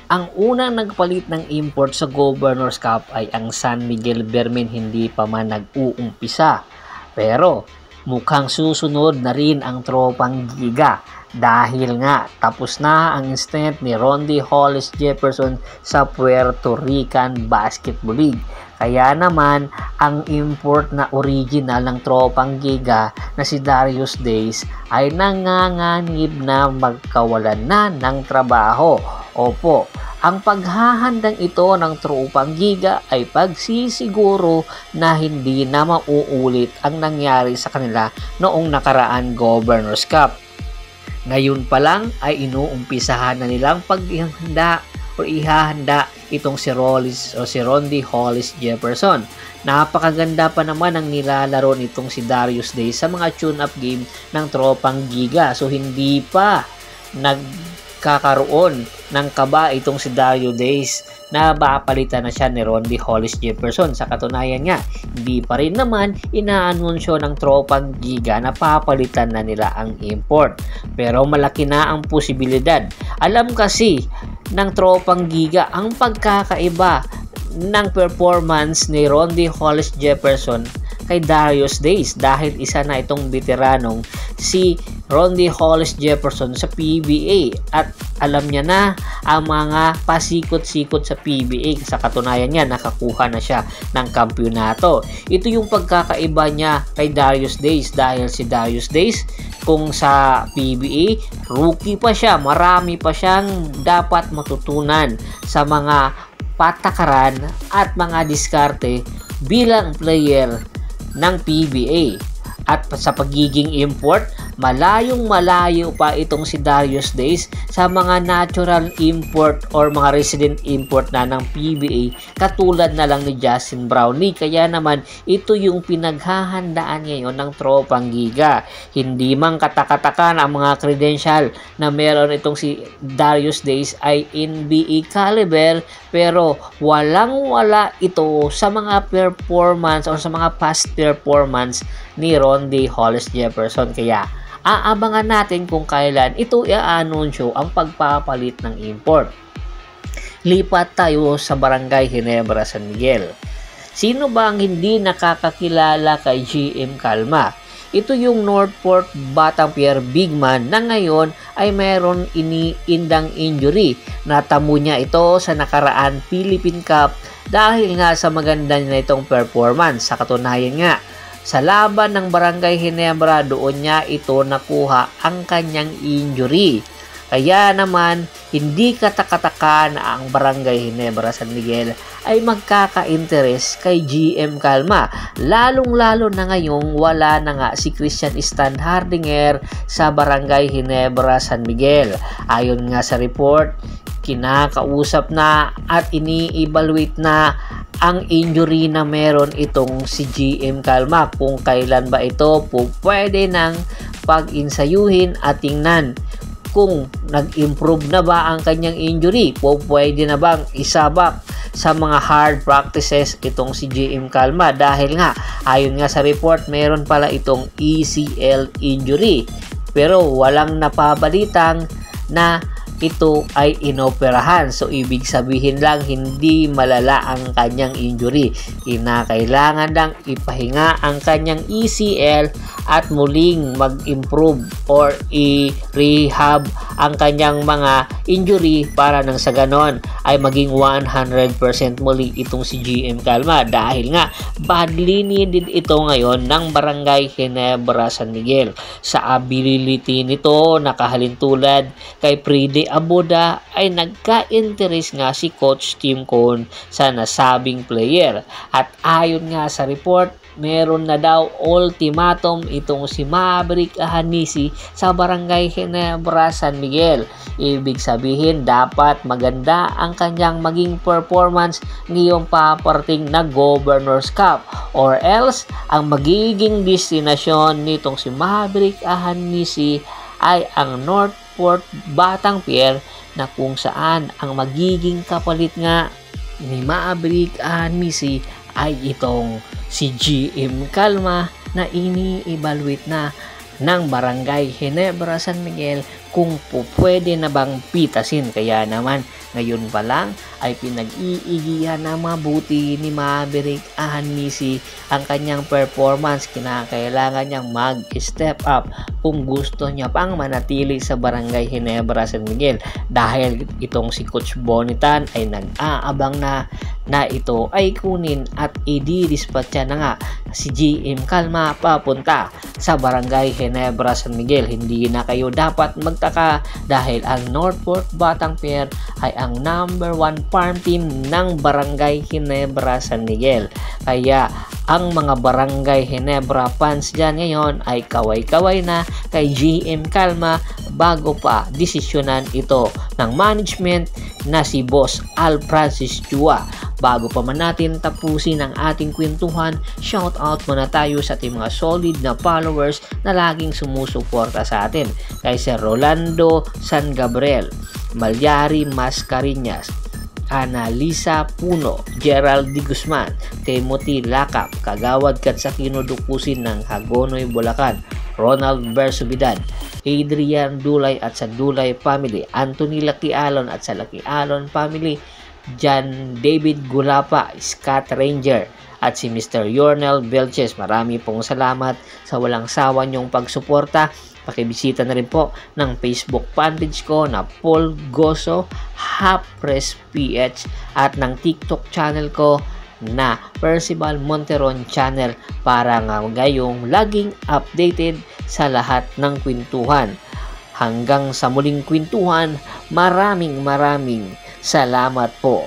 Ang unang nagpalit ng import sa Governor's Cup ay ang San Miguel Beermen, hindi pa man nag-uumpisa. Pero mukhang susunod na rin ang tropang Giga dahil nga tapos na ang stint ni Rondy Hollis Jefferson sa Puerto Rican Basketball League. Kaya naman, ang import na original ng tropang Giga na si Darius Days ay nanganganib na magkawalan na ng trabaho. Opo, ang paghahandang ito ng tropang Giga ay pagsisiguro na hindi na mauulit ang nangyari sa kanila noong nakaraan Governor's Cup. Ngayon pa lang ay inuumpisahan na nilang paghahanda o ihahanda itong si Rondy Hollis Jefferson. Napakaganda pa naman ang nilalaro nitong si Darius Days sa mga tune-up game ng tropang Giga. So hindi pa nagkakaroon ng kaba itong si Darius Days na papalitan na siya ni Rondy Hollis Jefferson. Sa katunayan nga, hindi pa rin naman inaanunsyo ng tropang Giga na papalitan na nila ang import. Pero malaki na ang posibilidad. Alam kasi ng tropang Giga ang pagkakaiba ng performance ni Rondy Hollis Jefferson kay Darius Days dahil isa na itong veteranong si Rondy Hollis Jefferson sa PBA at alam niya na ang mga pasikot-sikot sa PBA. Sa katunayan niya, nakakuha na siya ng kampyonato. Ito yung pagkakaiba niya kay Darius Days dahil si Darius Days kung sa PBA, rookie pa siya, marami pa siyang dapat matutunan sa mga patakaran at mga diskarte bilang player ng PBA. At sa pagiging import, malayong-malayo pa itong si Darius Days sa mga natural import or mga resident import na ng PBA katulad na lang ni Justin Brownlee. Kaya naman ito yung pinaghahandaan ngayon ng tropang Giga. Hindi mang katakatakan ang mga credential na meron itong si Darius Days ay NBA caliber, pero walang-wala ito sa mga performance or sa mga past performance ni Rondy Hollis Jefferson. Kaya aabangan natin kung kailan ito i-anunsyo ang pagpapalit ng import. Lipat tayo sa Barangay Ginebra, San Miguel. Sino ba ang hindi nakakakilala kay GM Calma? Ito yung Northport Batang Pier big man na ngayon ay mayroon iniindang injury. Natamo niya ito sa nakaraan Philippine Cup dahil nga sa maganda na itong performance. Sa katunayan nga, sa laban ng Barangay Ginebra, doon niya ito nakuha ang kanyang injury. Kaya naman, hindi katakataka na ang Barangay Ginebra San Miguel ay magkaka-interes kay GM Calma. Lalong-lalo na ngayong wala na nga si Christian Stan Hardinger sa Barangay Ginebra San Miguel. Ayon nga sa report, kinakausap na at ini-evaluate na ang injury na meron itong si GM Calma, kung kailan ba ito pwede nang pag-insayuhin at tingnan kung nag-improve na ba ang kanyang injury, pwede na bang isabak sa mga hard practices itong si GM Calma, dahil nga ayon nga sa report meron pala itong ACL injury pero walang napabalitang na ito ay inoperahan. So ibig sabihin lang hindi malala ang kanyang injury. Kinakailangan lang ipahinga ang kanyang ACL at muling mag-improve or i-rehab ang kanyang mga injury para nang sa ganon ay maging 100% muli itong si GM Calma, dahil nga badly needed ito ngayon ng Barangay Ginebra San Miguel. Sa ability nito, nakahalintulad kay Pride Aboda, ay nagka-interest nga si Coach Tim Cone sa nasabing player. At ayon nga sa report, meron na daw ultimatum itong si Maverick Ahanisi sa Barangay Ginebra San Miguel. Ibig sabihin, dapat maganda ang kanyang maging performance ngayong paparating na Governor's Cup, or else ang magiging destinasyon nitong si Maverick Ahanisi ay ang Northport Batang Pier, na kung saan ang magiging kapalit nga ni Maverick Ahanisi ay itong si GM Calma na ini-evaluate na ng Barangay Ginebra San Miguel kung pwede na bang pitasin. Kaya naman Ngayon pa lang ay pinag-iigihan na mabuti ni Maverick Ahanmisi ang kanyang performance. Kinakailangan niyang mag-step up kung gusto niya pang manatili sa Barangay Ginebra San Miguel, dahil itong si Coach Bonitan ay nag-aabang na ito ay kunin at i-dispatcha na nga si GM Calma papunta sa Barangay Ginebra San Miguel. Hindi na kayo dapat magtaka dahil ang Northport Batang Pier ay ang number 1 farm team ng Barangay Ginebra San Miguel. Kaya ang mga Barangay Ginebra fans dyan ngayon ay kaway-kaway na kay GM Calma bago pa desisyonan ito ng management na si Boss Al Francis Chua. Bago pa man natin tapusin ang ating kwentuhan, shout out muna tayo sa ating mga solid na followers na laging sumusuporta sa atin. Kay Sir Rolando San Gabriel, Malyari Mascariñas, Analisa Puno, Gerald Di Guzman, Timothy Lakap, Kagawad Katsakino Dukusin ng Hagonoy, Bulacan, Ronald Bersubidad, Adrian Dulay at sa Dulay family, Anthony Lakialon at sa Lakialon family, John David Gulapa, Scott Ranger, at si Mr. Yornel Velches. Marami pong salamat sa walang sawa niyong pagsuporta. Pakibisita na rin po ng Facebook fanpage ko na Paul Goso Hapres PH at ng TikTok channel ko na Percival Monteron channel para nga gayong laging updated sa lahat ng kwentuhan. Hanggang sa muling kwentuhan, maraming salamat po.